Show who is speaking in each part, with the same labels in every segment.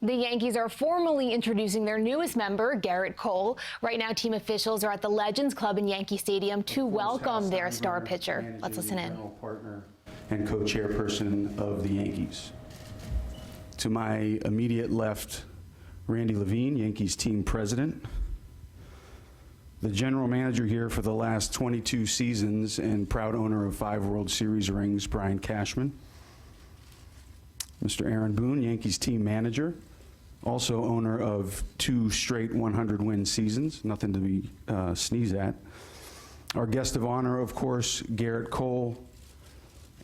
Speaker 1: The Yankees are formally introducing their newest member, Gerrit Cole. Right now, team officials are at the Legends Club in Yankee Stadium to welcome their star pitcher. Let's listen in.
Speaker 2: Partner and co-chairperson of the Yankees. To my immediate left, Randy Levine, Yankees team president. The general manager here for the last 22 seasons and proud owner of 5 World Series rings, Brian Cashman. Mr. Aaron Boone, Yankees team manager, also owner of 2 straight 100-win seasons, nothing to be sneezed at. Our guest of honor, of course, Gerrit Cole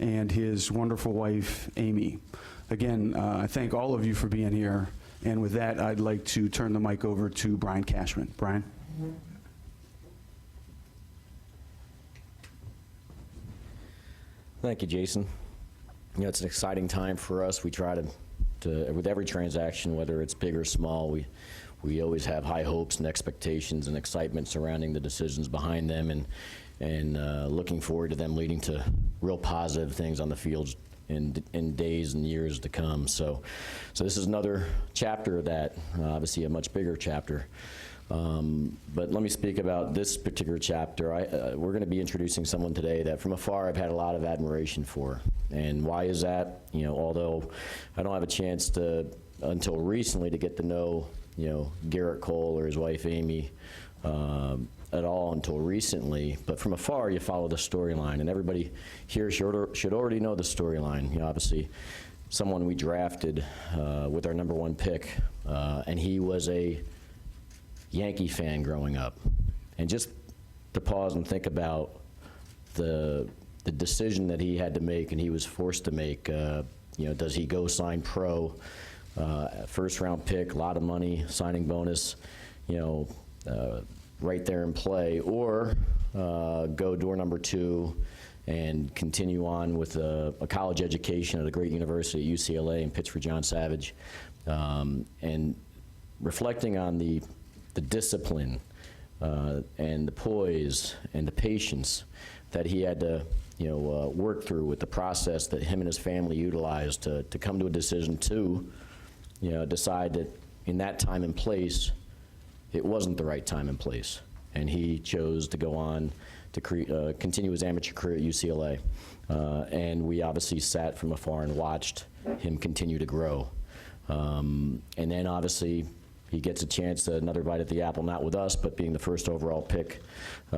Speaker 2: and his wonderful wife, Amy. Again, I thank all of you for being here. And with that, I'd like to turn the mic over to Brian Cashman. Brian.
Speaker 3: Thank you, Jason. You know, it's an exciting time for us. We try to with every transaction, whether it's big or small, we always have high hopes and expectations and excitement surrounding the decisions behind them, and looking forward to them leading to real positive things on the field in days and years to come. So this is another chapter of that, obviously a much bigger chapter. But let me speak about this particular chapter. We're going to be introducing someone today that from afar I've had a lot of admiration for. And why is that? You know, although I don't have a chance to, until recently, to get to know, you know, Gerrit Cole or his wife Amy at all until recently. But from afar, you follow the storyline, and everybody here should already know the storyline. You know, obviously, someone we drafted with our #1 pick, and he was a Yankee fan growing up. And just to pause and think about the decision that he had to make and he was forced to make, you know, does he go sign pro, first-round pick, a lot of money, signing bonus, you know, right there in play, or go door #2 and continue on with a college education at a great university at UCLA and pitch for John Savage. And reflecting on the discipline and the poise and the patience that he had to, you know, work through with the process that him and his family utilized to come to a decision to, you know, decide that in that time and place, it wasn't the right time and place. And he chose to go on to continue his amateur career at UCLA. And we obviously sat from afar and watched him continue to grow. And then obviously, he gets a chance, another bite at the apple, not with us, but being the first overall pick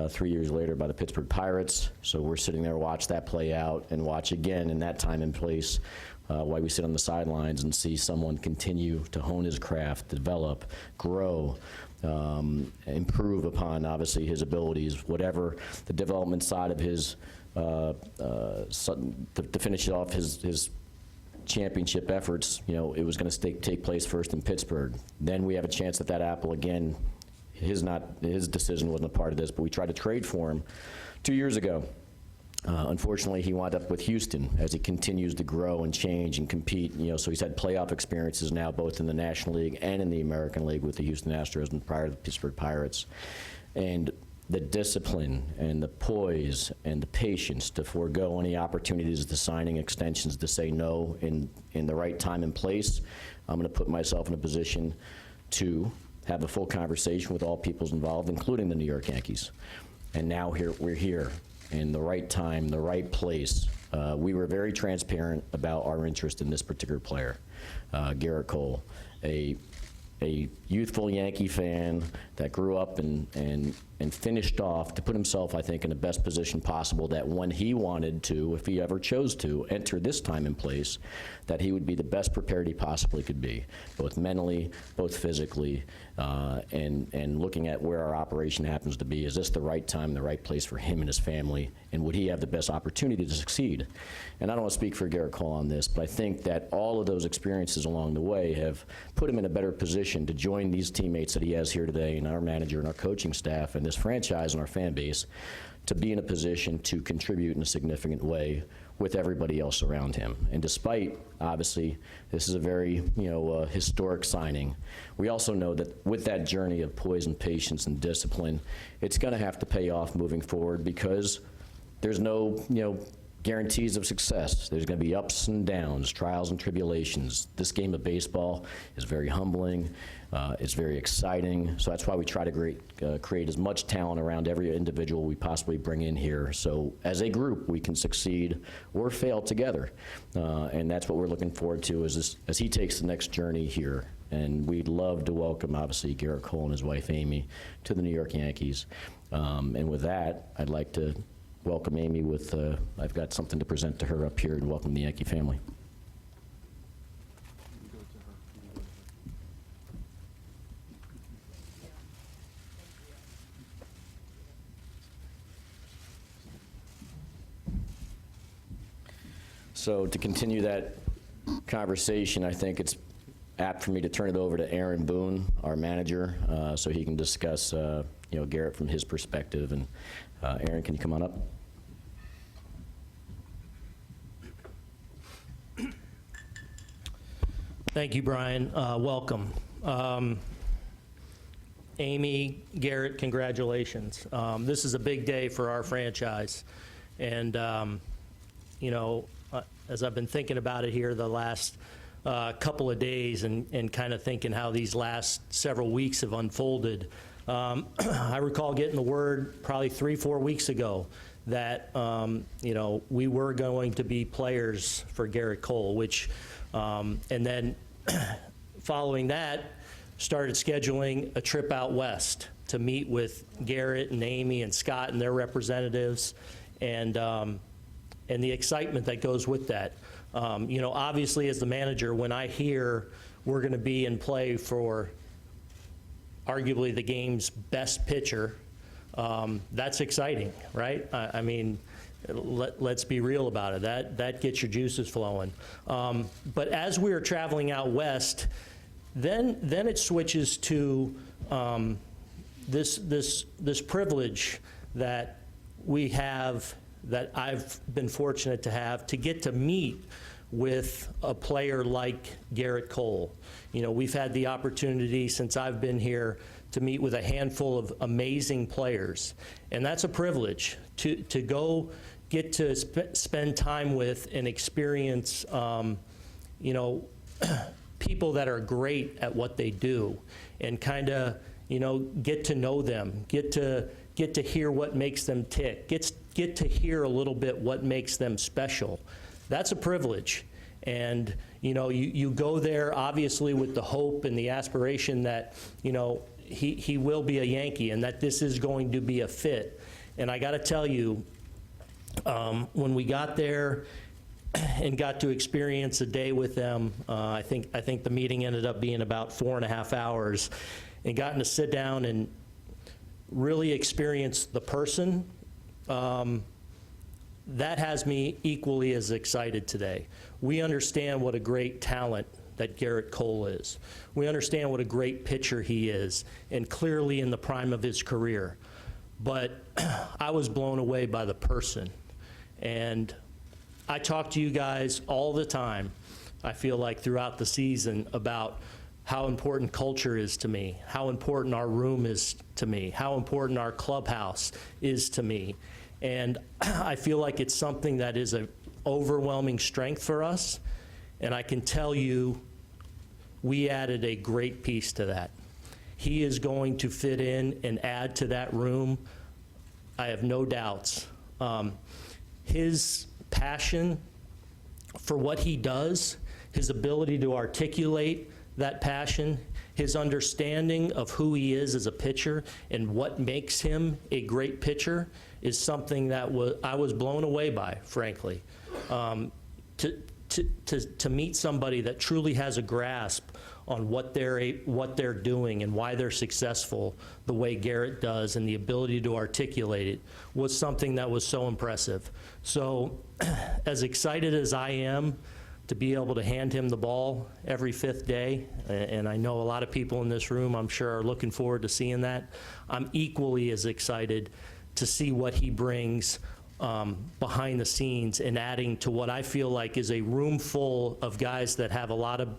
Speaker 3: 3 years later by the Pittsburgh Pirates. So we're sitting there, watch that play out, and watch again in that time and place while we sit on the sidelines and see someone continue to hone his craft, develop, grow, improve upon, obviously, his abilities, whatever the development side of his, to finish off his championship efforts, you know, it was going to take place first in Pittsburgh. Then we have a chance at that apple again. His decision wasn't a part of this, but we tried to trade for him 2 years ago. Unfortunately, he wound up with Houston as he continues to grow and change and compete. You know, so he's had playoff experiences now, both in the National League and in the American League with the Houston Astros and prior to the Pittsburgh Pirates. And the discipline and the poise and the patience to forego any opportunities to signing extensions, to say no in the right time and place. I'm going to put myself in a position to have a full conversation with all peoples involved, including the New York Yankees. And now we're here in the right time, the right place. We were very transparent about our interest in this particular player, Gerrit Cole, a youthful Yankee fan that grew up and finished off to put himself, I think, in the best position possible, that when he wanted to, if he ever chose to, enter this time and place, that he would be the best prepared he possibly could be, both mentally, both physically, and looking at where our operation happens to be. Is this the right time, the right place for him and his family, and would he have the best opportunity to succeed? And I don't want to speak for Gerrit Cole on this, but I think that all of those experiences along the way have put him in a better position to join these teammates that he has here today, and our manager and our coaching staff and this franchise and our fan base, to be in a position to contribute in a significant way with everybody else around him. And despite, obviously, this is a very, you know, historic signing, we also know that with that journey of poise and patience and discipline, it's going to have to pay off moving forward, because there's no, you know, guarantees of success. There's going to be ups and downs, trials and tribulations. This game of baseball is very humbling. It's very exciting. So that's why we try to create as much talent around every individual we possibly bring in here. So as a group, we can succeed or fail together. And that's what we're looking forward to as he takes the next journey here. And we'd love to welcome, obviously, Gerrit Cole and his wife, Amy, to the New York Yankees. And with that, I'd like to welcome Amy with, I've got something to present to her up here and welcome the Yankee family. So to continue that conversation, I think it's apt for me to turn it over to Aaron Boone, our manager, so he can discuss, Gerrit from his perspective. And Aaron, can you come on up?
Speaker 4: Thank you, Brian. Welcome. Amy, Gerrit, congratulations. This is a big day for our franchise. And, as I've been thinking about it here the last couple of days and kind of thinking how these last several weeks have unfolded, I recall getting the word probably 3-4 weeks ago that, we were going to be players for Gerrit Cole, which, and then following that, started scheduling a trip out west to meet with Gerrit and Amy and Scott and their representatives, and the excitement that goes with that. Obviously, as the manager, when I hear we're going to be in play for arguably the game's best pitcher, that's exciting, right? I mean, let's be real about it. That gets your juices flowing. But as we were traveling out west, then it switches to this privilege that we have, that I've been fortunate to have, to get to meet with a player like Gerrit Cole. We've had the opportunity since I've been here to meet with a handful of amazing players, and that's a privilege to go get to spend time with and experience, people that are great at what they do, and kind of, get to know them, get to hear what makes them tick, get to hear a little bit what makes them special. That's a privilege. And, you go there obviously with the hope and the aspiration that, he will be a Yankee and that this is going to be a fit. And I got to tell you, when we got there and got to experience a day with them, I think the meeting ended up being about 4.5 hours, and gotten to sit down and really experience the person, that has me equally as excited today. We understand what a great talent that Gerrit Cole is. We understand what a great pitcher he is, and clearly in the prime of his career. But I was blown away by the person. And I talk to you guys all the time, I feel like throughout the season, about how important culture is to me, how important our room is to me, how important our clubhouse is to me. And I feel like it's something that is an overwhelming strength for us. And I can tell you, we added a great piece to that. He is going to fit in and add to that room. I have no doubts. His passion for what he does, his ability to articulate that passion, his understanding of who he is as a pitcher and what makes him a great pitcher is something that I was blown away by, frankly. To meet somebody that truly has a grasp on what they're doing and why they're successful the way Gerrit does, and the ability to articulate it, was something that was so impressive. So as excited as I am to be able to hand him the ball every 5th day, and I know a lot of people in this room, I'm sure, are looking forward to seeing that, I'm equally as excited to see what he brings behind the scenes, and adding to what I feel like is a room full of guys that have a lot of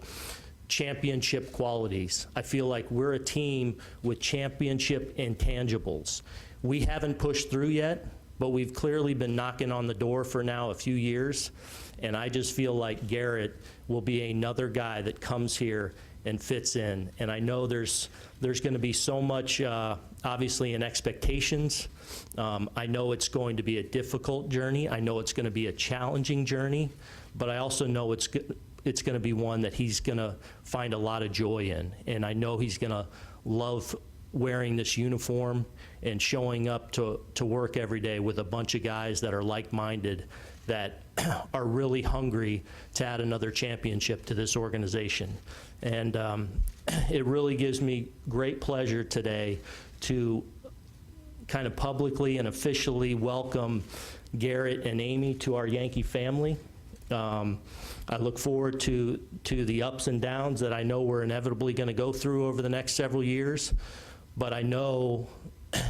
Speaker 4: championship qualities. I feel like we're a team with championship intangibles. We haven't pushed through yet, but we've clearly been knocking on the door for now a few years, and I just feel like Gerrit will be another guy that comes here and fits in. And I know there's going to be so much, obviously, in expectations. I know it's going to be a difficult journey. I know it's going to be a challenging journey, but I also know it's going to be one that he's going to find a lot of joy in. And I know he's going to love wearing this uniform and showing up to work every day with a bunch of guys that are like-minded, that are really hungry to add another championship to this organization. And it really gives me great pleasure today to kind of publicly and officially welcome Gerrit and Amy to our Yankee family. I look forward to the ups and downs that I know we're inevitably going to go through over the next several years, but I know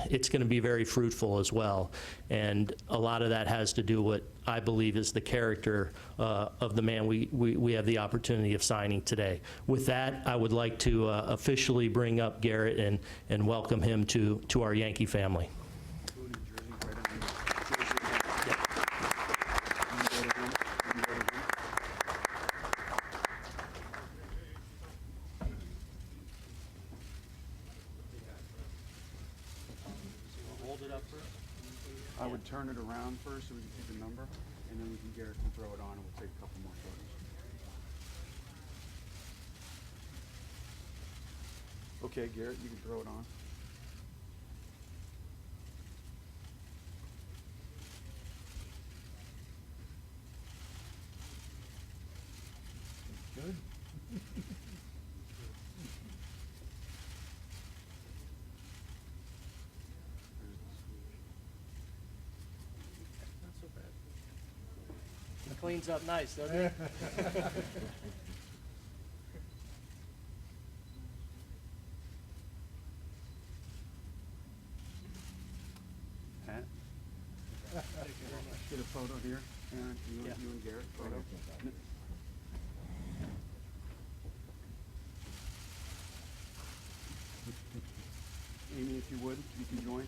Speaker 4: it's going to be very fruitful as well. And a lot of that has to do with what I believe is the character of the man we have the opportunity of signing today. With that, I would like to officially bring up Gerrit and welcome him to our Yankee family.
Speaker 2: I would turn it around first so we can see the number, and then Gerrit can throw it on, and we'll take a couple more photos. Okay, Gerrit, you can throw it on. Good.
Speaker 4: Cleans up nice, doesn't it?
Speaker 2: Pat? Get a photo here. Aaron, you and Gerrit, photo. Amy, if you would, you can join.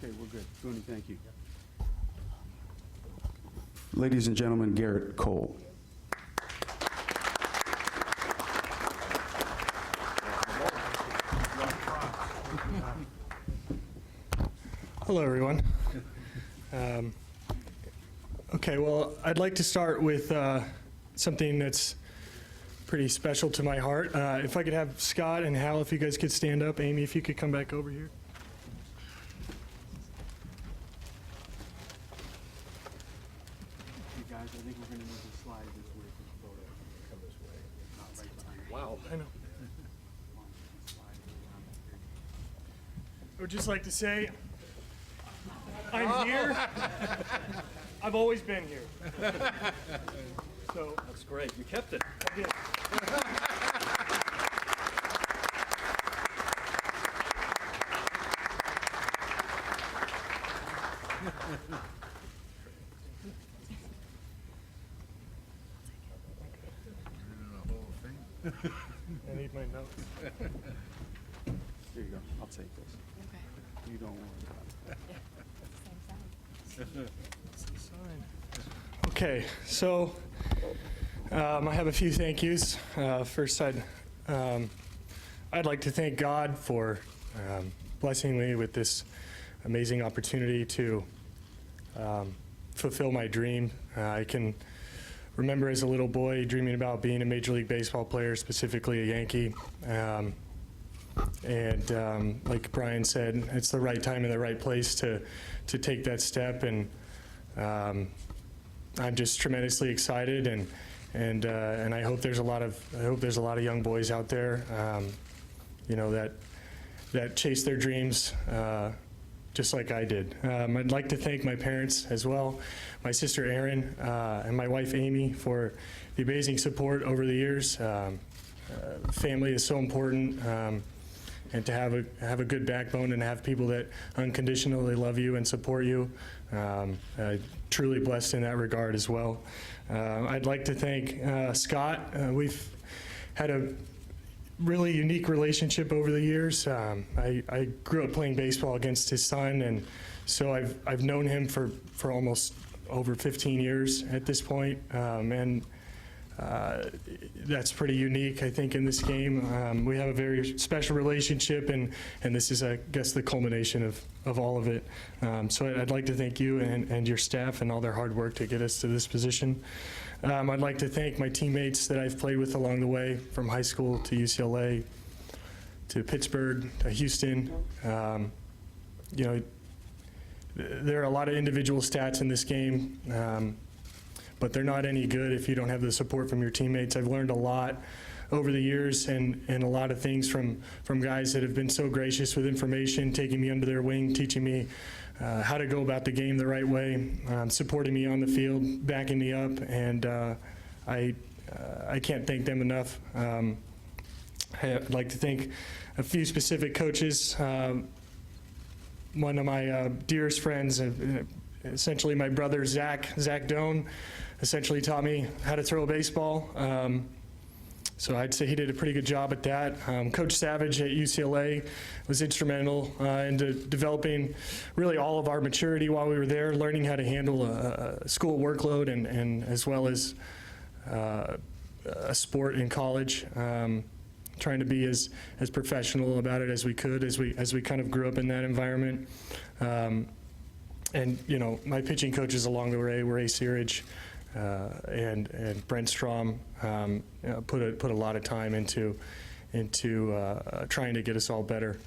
Speaker 2: Okay, we're good. Booney, thank you. Ladies and gentlemen, Gerrit Cole.
Speaker 5: Hello, everyone. Okay, well, I'd like to start with something that's pretty special to my heart. If I could have Scott and Hal, if you guys could stand up. Amy, if you could come back over here.
Speaker 2: You guys, I think we're going to need to slide this way for the photo. Come this way. Not right behind you.
Speaker 5: Wow. I know.
Speaker 2: Come on, slide it around here.
Speaker 5: I would just like to say, I'm here. I've always been here. So
Speaker 4: That's great. You kept it.
Speaker 5: I did. I need my notes.
Speaker 2: Here you go. I'll take this. You don't worry about it.
Speaker 5: Okay, so I have a few thank yous. First, I'd like to thank God for blessing me with this amazing opportunity to fulfill my dream. I can remember as a little boy dreaming about being a Major League Baseball player, specifically a Yankee. And like Brian said, it's the right time and the right place to take that step. And I'm just tremendously excited, and I hope there's a lot of young boys out there, you know, that chase their dreams just like I did. I'd like to thank my parents as well, my sister Erin, and my wife Amy for the amazing support over the years. Family is so important, to have a good backbone and have people that unconditionally love you and support you. Truly blessed in that regard as well. I'd like to thank Scott. We've had a really unique relationship over the years. I grew up playing baseball against his son, and so I've known him for almost over 15 years at this point, and that's pretty unique, I think, in this game. We have a very special relationship, and this is, I guess, the culmination of all of it. So I'd like to thank you and your staff and all their hard work to get us to this position. I'd like to thank my teammates that I've played with along the way, from high school to UCLA to Pittsburgh to Houston. You know, there are a lot of individual stats in this game, but they're not any good if you don't have the support from your teammates. I've learned a lot over the years, and a lot of things from guys that have been so gracious with information, taking me under their wing, teaching me how to go about the game the right way, supporting me on the field, backing me up, and I can't thank them enough. I'd like to thank a few specific coaches. One of my dearest friends, essentially my brother Zach Doan, essentially taught me how to throw a baseball. So I'd say he did a pretty good job at that. Coach Savage at UCLA was instrumental into developing really all of our maturity while we were there, learning how to handle a school workload and as well as a sport in college. Trying to be as professional about it as we could as we kind of grew up in that environment. And you know, my pitching coaches along the way were Searage and Brent Strom. You know, put a lot of time into trying to get us all better.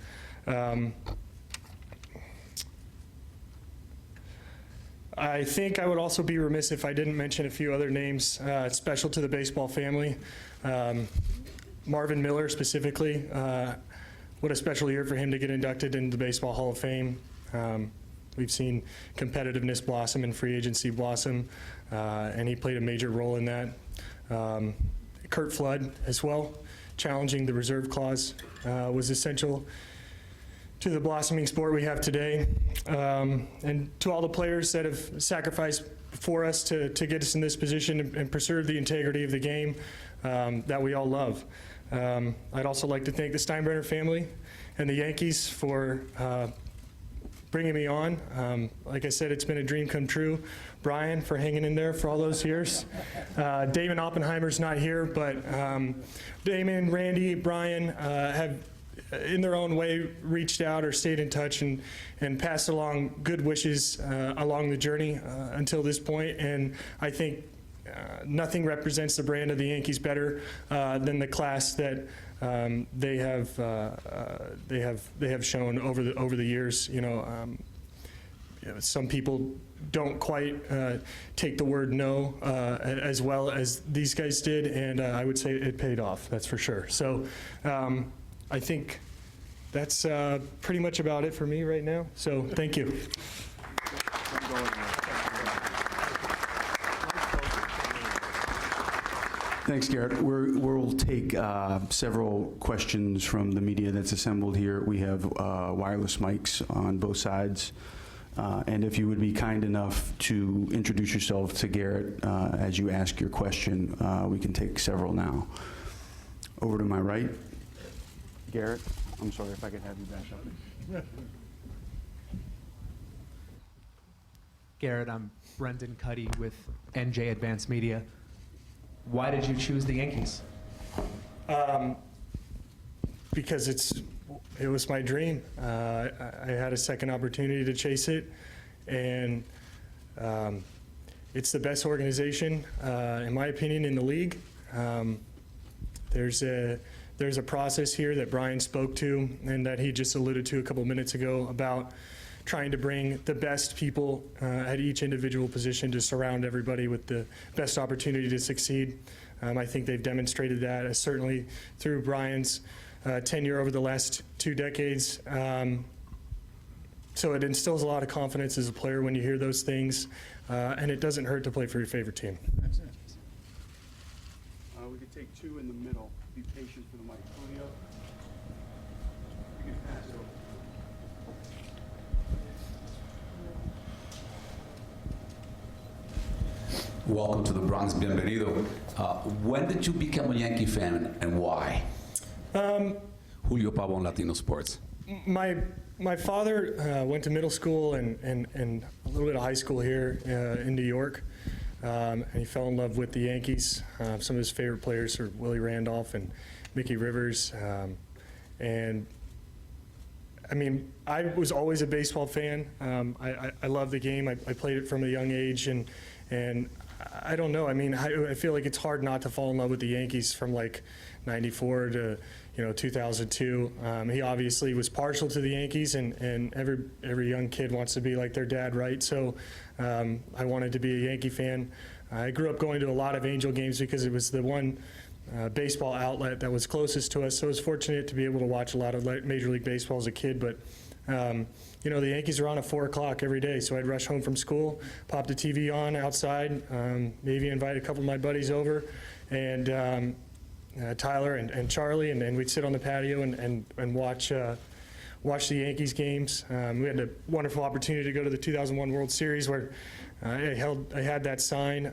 Speaker 5: I think I would also be remiss if I didn't mention a few other names special to the baseball family. Marvin Miller specifically, what a special year for him to get inducted into the Baseball Hall of Fame. We've seen competitiveness blossom and free agency blossom, and he played a major role in that. Kurt Flood as well, challenging the reserve clause, was essential to the blossoming sport we have today. And to all the players that have sacrificed for us to get us in this position and preserve the integrity of the game that we all love. I'd also like to thank the Steinbrenner family and the Yankees for bringing me on. Like I said, it's been a dream come true. Brian for hanging in there for all those years. Damon Oppenheimer's not here, but Damon, Randy, Brian have in their own way reached out or stayed in touch and passed along good wishes along the journey until this point. And I think nothing represents the brand of the Yankees better than the class that they have shown over the years. You know, some people don't quite take the word no as well as these guys did, and I would say it paid off. That's for sure. So I think that's pretty much about it for me right now. So thank you.
Speaker 2: Thanks, Gerrit. We'll take several questions from the media that's assembled here. We have wireless mics on both sides. And if you would be kind enough to introduce yourself to Gerrit as you ask your question, we can take several now. Over to my right. Gerrit, I'm sorry if I could have you back up.
Speaker 6: Gerrit, I'm Brendan Cuddy with NJ Advanced Media. Why did you choose the Yankees?
Speaker 5: Because it was my dream. I had a second opportunity to chase it, and it's the best organization, in my opinion, in the league. There's a process here that Brian spoke to and that he just alluded to a couple minutes ago about trying to bring the best people at each individual position to surround everybody with the best opportunity to succeed. I think they've demonstrated that, certainly through Brian's tenure over the last 2 decades. So it instills a lot of confidence as a player when you hear those things, and it doesn't hurt to play for your favorite team.
Speaker 2: We could take 2 in the middle. Be patient for the mic. Julio.
Speaker 7: Welcome to the Bronx. Bienvenido. When did you become a Yankee fan and why? Julio Pablo on Latino Sports.
Speaker 5: My father went to middle school and a little bit of high school here in New York, and he fell in love with the Yankees. Some of his favorite players are Willie Randolph and Mickey Rivers, and I mean, I was always a baseball fan. I love the game. I played it from a young age, and I don't know. I mean, I feel like it's hard not to fall in love with the Yankees from like '94 to 2002. He obviously was partial to the Yankees, and every young kid wants to be like their dad, right? So I wanted to be a Yankee fan. I grew up going to a lot of Angel games because it was the one baseball outlet that was closest to us. So I was fortunate to be able to watch a lot of Major League Baseball as a kid. But the Yankees are on at 4 o'clock every day, so I'd rush home from school, pop the TV on outside, maybe invite a couple of my buddies over, and Tyler and Charlie, and we'd sit on the patio and watch the Yankees games. We had a wonderful opportunity to go to the 2001 World Series where I had that sign,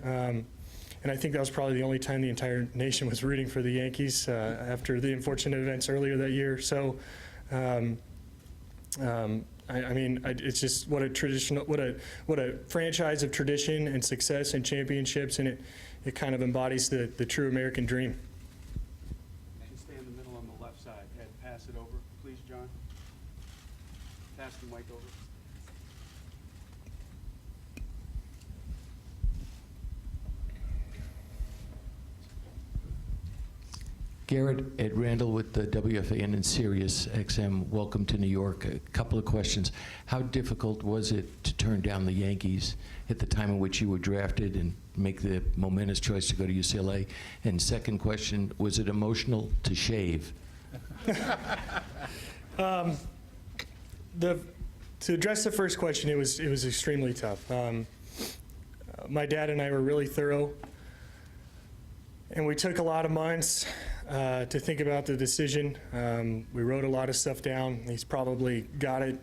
Speaker 5: and I think that was probably the only time the entire nation was rooting for the Yankees after the unfortunate events earlier that year. So. I mean, it's just what a franchise of tradition and success and championships, and it kind of embodies the true American dream.
Speaker 2: Stay in the middle on the left side. Ed, pass it over, please, John. Pass the mic over.
Speaker 8: Gerrit, Ed Randall with the WFAN and Sirius XM. Welcome to New York. A couple of questions. How difficult was it to turn down the Yankees at the time in which you were drafted and make the momentous choice to go to UCLA? And second question, was it emotional to shave?
Speaker 5: To address the first question, it was extremely tough. My dad and I were really thorough, and we took a lot of months to think about the decision. We wrote a lot of stuff down. He's probably got it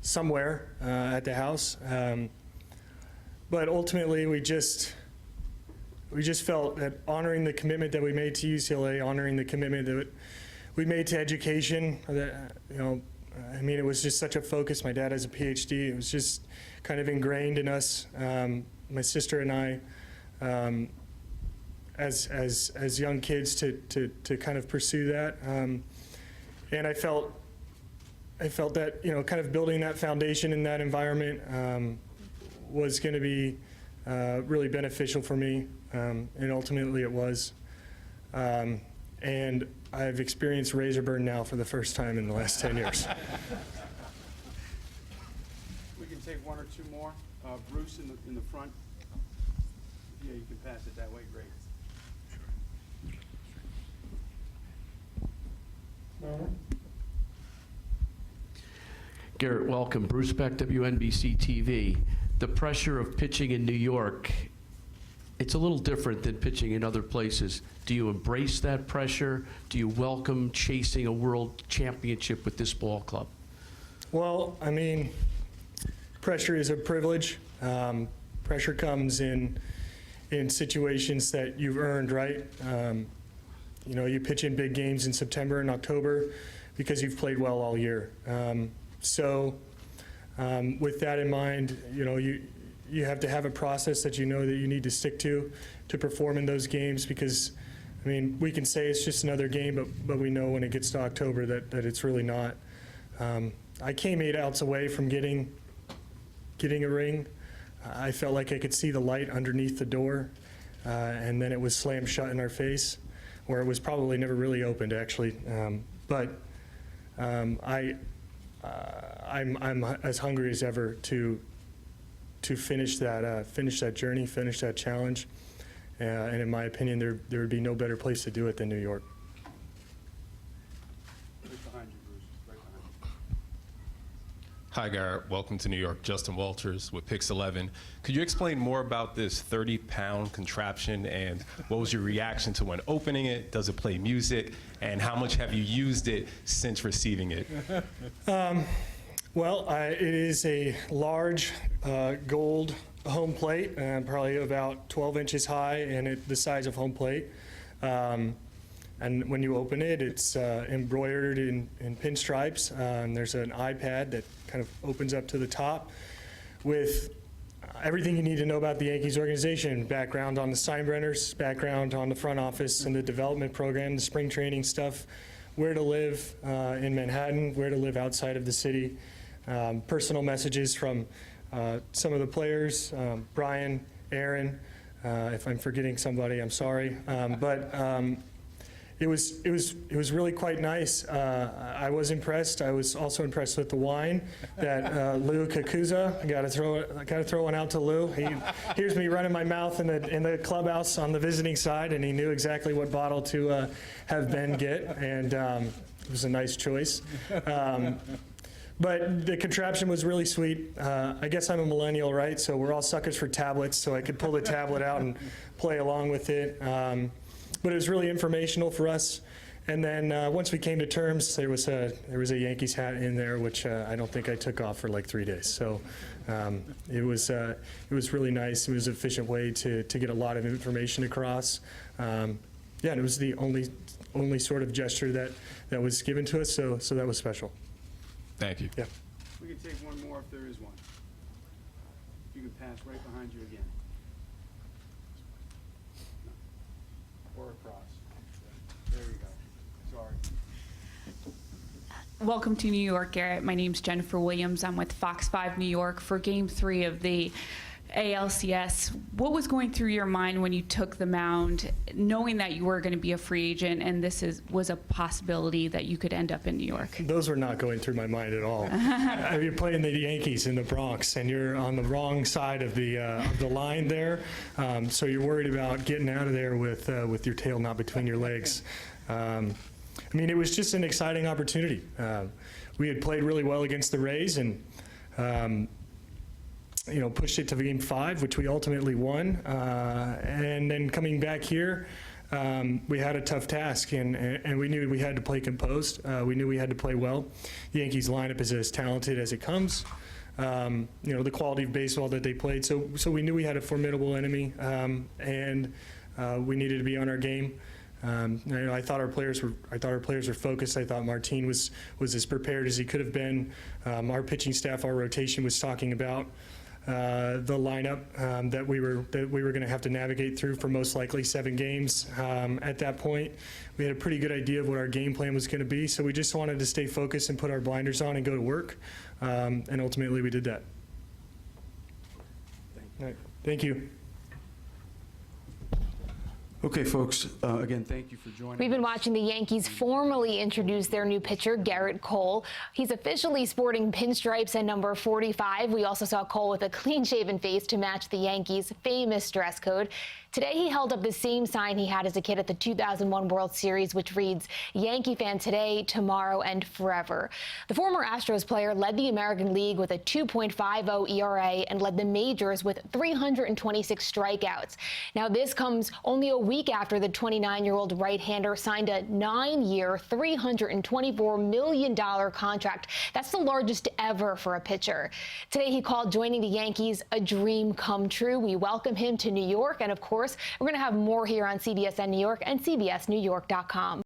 Speaker 5: somewhere at the house. But ultimately, we just felt that honoring the commitment that we made to UCLA, honoring the commitment that we made to education, that, I mean, it was just such a focus. My dad has a PhD. It was just kind of ingrained in us, my sister and I, as young kids to kind of pursue that. And I felt that, kind of building that foundation in that environment was going to be really beneficial for me, and ultimately it was. And I've experienced razor burn now for the first time in the last 10 years.
Speaker 2: We can take one or two more. Bruce in the front. Yeah, you can pass it that way. Great.
Speaker 9: Gerrit, welcome. Bruce Beck, WNBC TV. The pressure of pitching in New York, it's a little different than pitching in other places. Do you embrace that pressure? Do you welcome chasing a world championship with this ball club?
Speaker 5: Well, I mean, pressure is a privilege. Pressure comes in situations that you've earned, right? You pitch in big games in September and October because you've played well all year. So with that in mind, you have to have a process that you know that you need to stick to perform in those games because, I mean, we can say it's just another game, but we know when it gets to October that it's really not. I came 8 outs away from getting a ring. I felt like I could see the light underneath the door, and then it was slammed shut in our face, where it was probably never really opened, actually. But I'm as hungry as ever to finish that journey, finish that challenge. And in my opinion, there would be no better place to do it than New York.
Speaker 2: Right behind you, Bruce. Right behind
Speaker 10: Hi, Garrett. Welcome to New York. Justin Walters with Pix 11. Could you explain more about this 30-pound contraption and what was your reaction to when opening it? Does it play music? And how much have you used it since receiving it?
Speaker 5: Well, it is a large gold home plate, probably about 12 inches high and the size of home plate. And when you open it, it's embroidered in pinstripes. And there's an iPad that kind of opens up to the top with everything you need to know about the Yankees organization, background on the Steinbrenners, background on the front office and the development program, the spring training stuff, where to live in Manhattan, where to live outside of the city, personal messages from some of the players, Brian, Aaron. If I'm forgetting somebody, I'm sorry. It was really quite nice. I was impressed. I was also impressed with the wine that Lou Kakuza. I got to throw one out to Lou. He hears me running my mouth in the clubhouse on the visiting side, and he knew exactly what bottle to have Ben get, and it was a nice choice. But the contraption was really sweet. I guess I'm a millennial, right? So we're all suckers for tablets, so I could pull the tablet out and play along with it. But it was really informational for us. And then once we came to terms, there was a Yankees hat in there, which I don't think I took off for like 3 days. So it was really nice. It was an efficient way to get a lot of information across. Yeah, and it was the only sort of gesture that was given to us. So that was special.
Speaker 10: Thank you.
Speaker 5: Yeah.
Speaker 2: We can take one more if there is one. You can pass right behind you again. Or across. There you go. Sorry.
Speaker 11: Welcome to New York, Garrett. My name's Jennifer Williams. I'm with Fox 5 New York for Game 3 of the ALCS. What was going through your mind when you took the mound, knowing that you were going to be a free agent and this was a possibility that you could end up in New York?
Speaker 5: Those were not going through my mind at all. You're playing the Yankees in the Bronx, and you're on the wrong side of the line there, so you're worried about getting out of there with your tail not between your legs. I mean, it was just an exciting opportunity. We had played really well against the Rays, and pushed it to Game 5, which we ultimately won. And then coming back here, we had a tough task, and we knew we had to play composed. We knew we had to play well. The Yankees lineup is as talented as it comes. The quality of baseball that they played. So we knew we had a formidable enemy, and we needed to be on our game. I thought our players were focused. I thought Martin was as prepared as he could have been. Our pitching staff, our rotation was talking about the lineup that we were going to have to navigate through for most likely 7 games. At that point, we had a pretty good idea of what our game plan was going to be. So we just wanted to stay focused and put our blinders on and go to work. And ultimately, we did that. All right. Thank you.
Speaker 2: Okay, folks, again, thank you for joining
Speaker 1: We've been
Speaker 2: us.
Speaker 1: watching the Yankees formally introduce their new pitcher, Gerrit Cole. He's officially sporting pinstripes and number 45. We also saw Cole with a clean-shaven face to match the Yankees' famous dress code. Today, he held up the same sign he had as a kid at the 2001 World Series, which reads, Yankee fan today, tomorrow, and forever. The former Astros player led the American League with a 2.50 ERA and led the majors with 326 strikeouts. Now, this comes only a week after the 29-year-old right-hander signed a 9-year, $324 million contract. That's the largest ever for a pitcher. Today, he called joining the Yankees a dream come true. We welcome him to New York, and of course, we're going to have more here on CBSN New York and CBSNewYork.com.